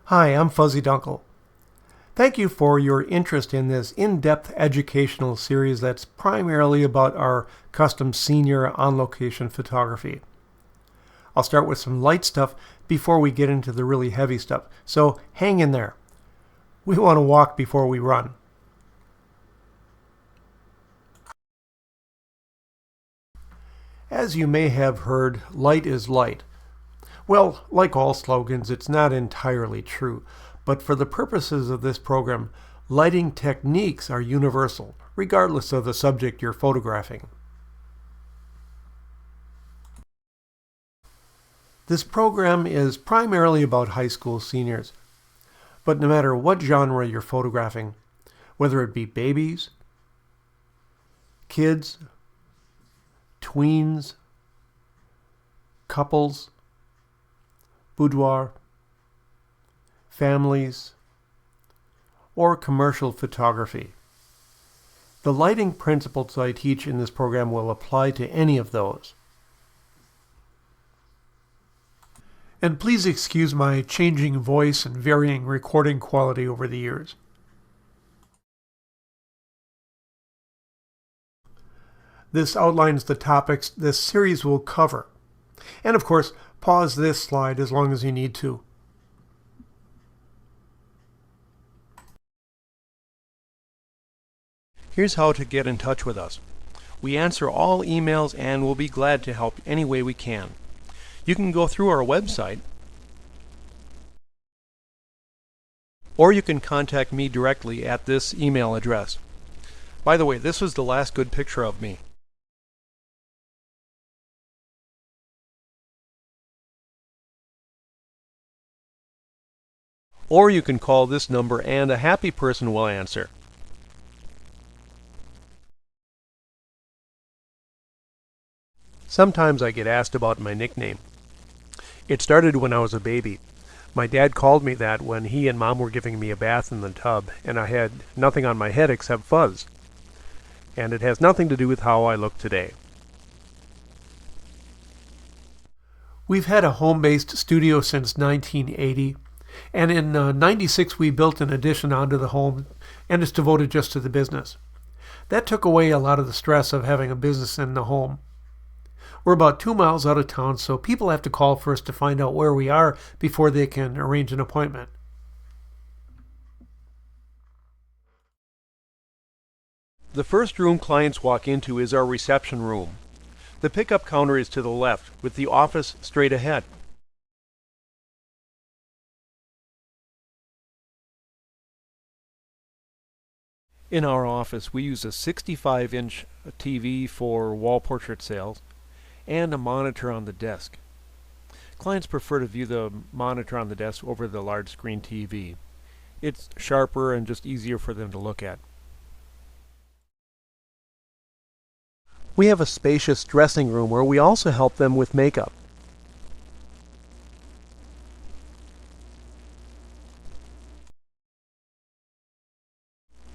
Hi, I'm Fuzzy Duenkel. Thank you for your interest in this in-depth educational series that's primarily about our custom senior on-location photography. I'll start with some light stuff before we get into the really heavy stuff, so hang in there. We want to walk before we run. As you may have heard, light is light. Well, like all slogans, it's not entirely true, but for the purposes of this program, lighting techniques are universal, regardless of the subject you're photographing. This program is primarily about high school seniors, but no matter what genre you're photographing, whether it be babies, kids, tweens, couples, boudoir, families, or commercial photography. The lighting principles I teach in this program will apply to any of those. And please excuse my changing voice and varying recording quality over the years. This outlines the topics this series will cover. And of course, pause this slide as long as you need to. Here's how to get in touch with us. We answer all emails and we'll be glad to help any way we can. You can go through our website, or you can contact me directly at this email address. By the way, this was the last good picture of me. Or you can call this number and a happy person will answer. Sometimes I get asked about my nickname. It started when I was a baby. My dad called me that when he and Mom were giving me a bath in the tub, and I had nothing on my head except fuzz. And it has nothing to do with how I look today. We've had a home-based studio since 1980. And in '96 we built an addition onto the home, and it's devoted just to the business. That took away a lot of the stress of having a business in the home. We're about 2 miles out of town, so people have to call first to find out where we are before they can arrange an appointment. The first room clients walk into is our reception room. The pickup counter is to the left, with the office straight ahead. In our office, we use a 65-inch TV for wall portrait sales and a monitor on the desk. Clients prefer to view the monitor on the desk over the large screen TV. It's sharper and just easier for them to look at. We have a spacious dressing room where we also help them with makeup.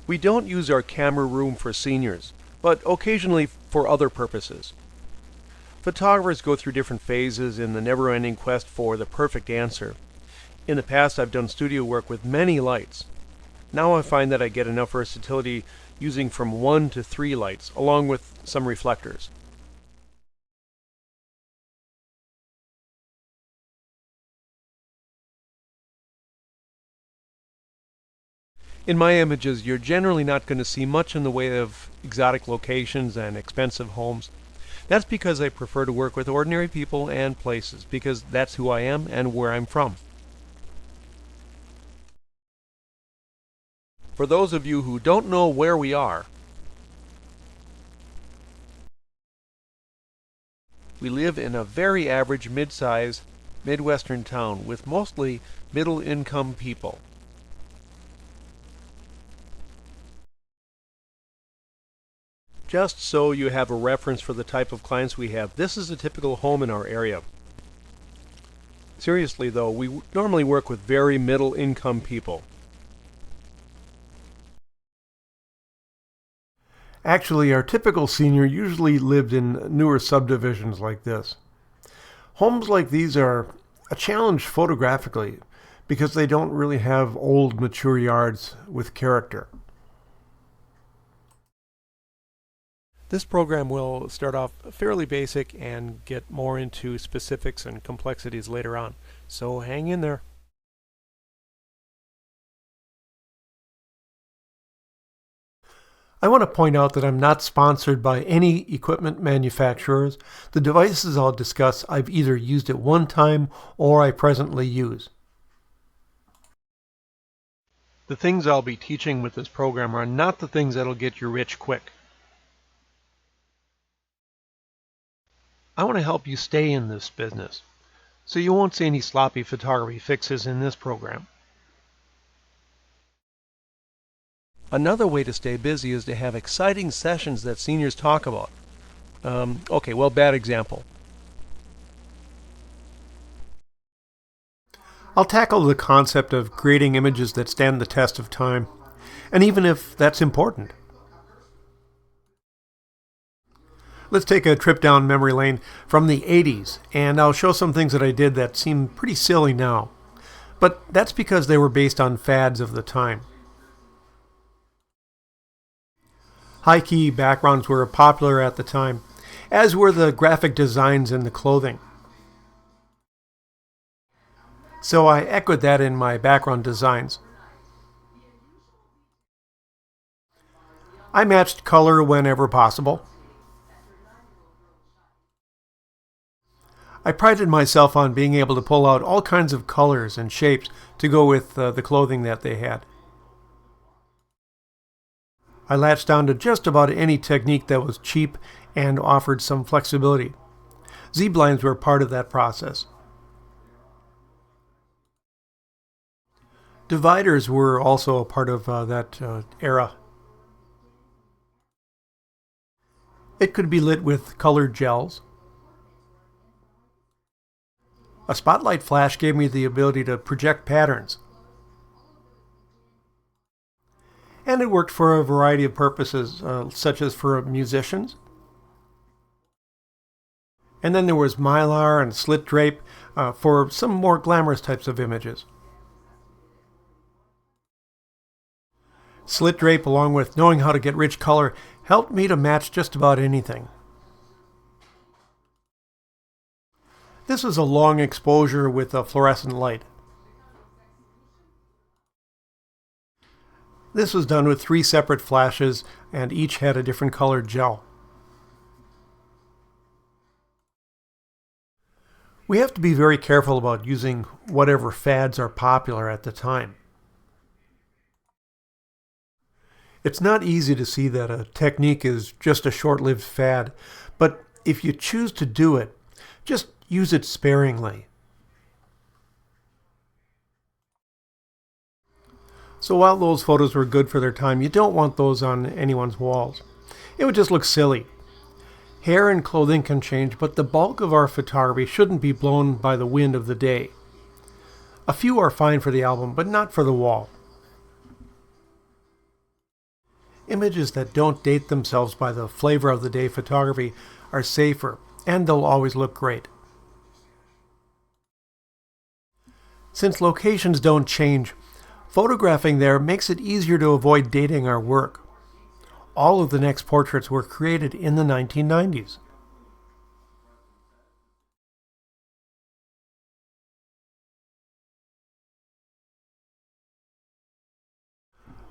We don't use our camera room for seniors, but occasionally for other purposes. Photographers go through different phases in the never-ending quest for the perfect answer. In the past, I've done studio work with many lights. Now I find that I get enough versatility using from 1 to 3 lights, along with some reflectors. In my images, you're generally not going to see much in the way of exotic locations and expensive homes. That's because I prefer to work with ordinary people and places, because that's who I am and where I'm from. For those of you who don't know where we are, we live in a very average mid-size Midwestern town with mostly middle-income people. Just so you have a reference for the type of clients we have, this is a typical home in our area. Seriously though, we normally work with very middle income people. Actually, our typical senior usually lived in newer subdivisions like this. Homes like these are a challenge photographically because they don't really have old, mature yards with character. This program will start off fairly basic and get more into specifics and complexities later on, so hang in there. I want to point out that I'm not sponsored by any equipment manufacturers. The devices I'll discuss I've either used at one time or I presently use. The things I'll be teaching with this program are not the things that'll get you rich quick. I want to help you stay in this business, so you won't see any sloppy photography fixes in this program. Another way to stay busy is to have exciting sessions that seniors talk about. Bad example. I'll tackle the concept of creating images that stand the test of time, and even if that's important. Let's take a trip down memory lane from the 80s, and I'll show some things that I did that seem pretty silly now. But that's because they were based on fads of the time. High-key backgrounds were popular at the time, as were the graphic designs and the clothing. So I echoed that in my background designs. I matched color whenever possible. I prided myself on being able to pull out all kinds of colors and shapes to go with the clothing that they had. I latched down to just about any technique that was cheap and offered some flexibility. Z-blinds were part of that process. Dividers were also a part of that era. It could be lit with colored gels. A spotlight flash gave me the ability to project patterns. And it worked for a variety of purposes, such as for musicians. And then there was mylar and slit drape for some more glamorous types of images. Slit drape, along with knowing how to get rich color, helped me to match just about anything. This was a long exposure with a fluorescent light. This was done with 3 separate flashes, and each had a different colored gel. We have to be very careful about using whatever fads are popular at the time. It's not easy to see that a technique is just a short-lived fad, but if you choose to do it, just use it sparingly. So while those photos were good for their time, you don't want those on anyone's walls. It would just look silly. Hair and clothing can change, but the bulk of our photography shouldn't be blown by the wind of the day. A few are fine for the album, but not for the wall. Images that don't date themselves by the flavor of the day photography are safer, and they'll always look great. Since locations don't change, photographing there makes it easier to avoid dating our work. All of the next portraits were created in the 1990s.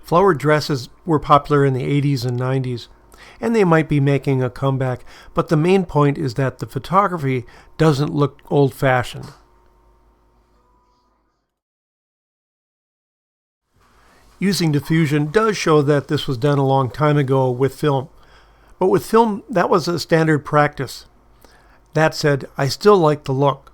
Flowered dresses were popular in the 80s and 90s, and they might be making a comeback, but the main point is that the photography doesn't look old-fashioned. Using diffusion does show that this was done a long time ago with film, but with film that was a standard practice. That said, I still like the look.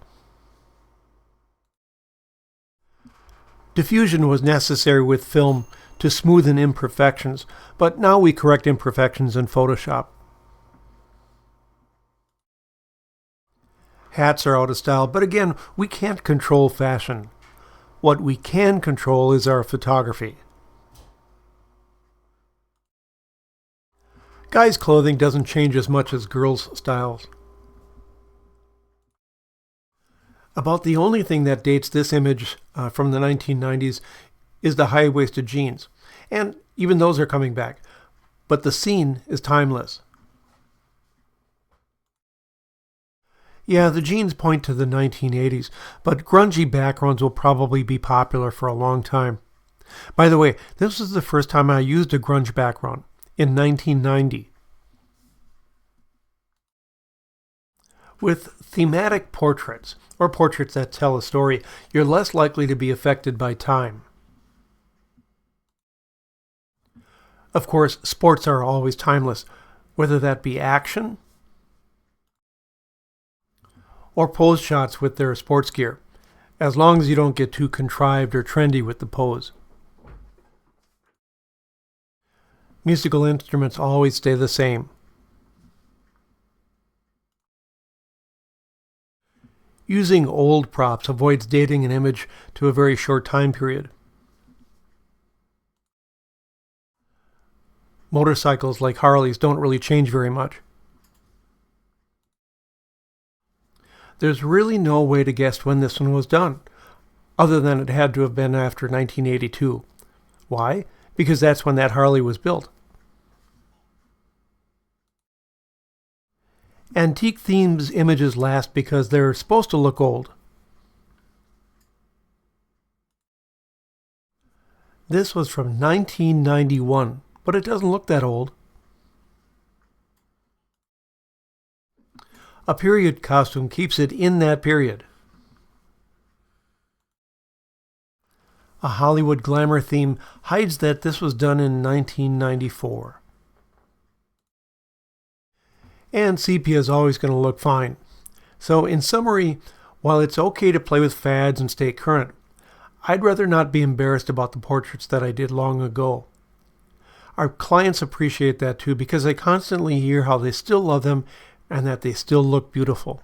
Diffusion was necessary with film to smoothen imperfections, but now we correct imperfections in Photoshop. Hats are out of style, but again, we can't control fashion. What we can control is our photography. Guys' clothing doesn't change as much as girls' styles. About the only thing that dates this image from the 1990s is the high-waisted jeans. And even those are coming back. But the scene is timeless. Yeah, the jeans point to the 1980s, but grungy backgrounds will probably be popular for a long time. By the way, this was the first time I used a grunge background, in 1990. With thematic portraits, or portraits that tell a story, you're less likely to be affected by time. Of course, sports are always timeless, whether that be action or pose shots with their sports gear, as long as you don't get too contrived or trendy with the pose. Musical instruments always stay the same. Using old props avoids dating an image to a very short time period. Motorcycles like Harleys don't really change very much. There's really no way to guess when this one was done, other than it had to have been after 1982. Why? Because that's when that Harley was built. Antique themes images last because they're supposed to look old. This was from 1991, but it doesn't look that old. A period costume keeps it in that period. A Hollywood glamour theme hides that this was done in 1994. And sepia is always going to look fine. So in summary, while it's okay to play with fads and stay current, I'd rather not be embarrassed about the portraits that I did long ago. Our clients appreciate that too because I constantly hear how they still love them and that they still look beautiful.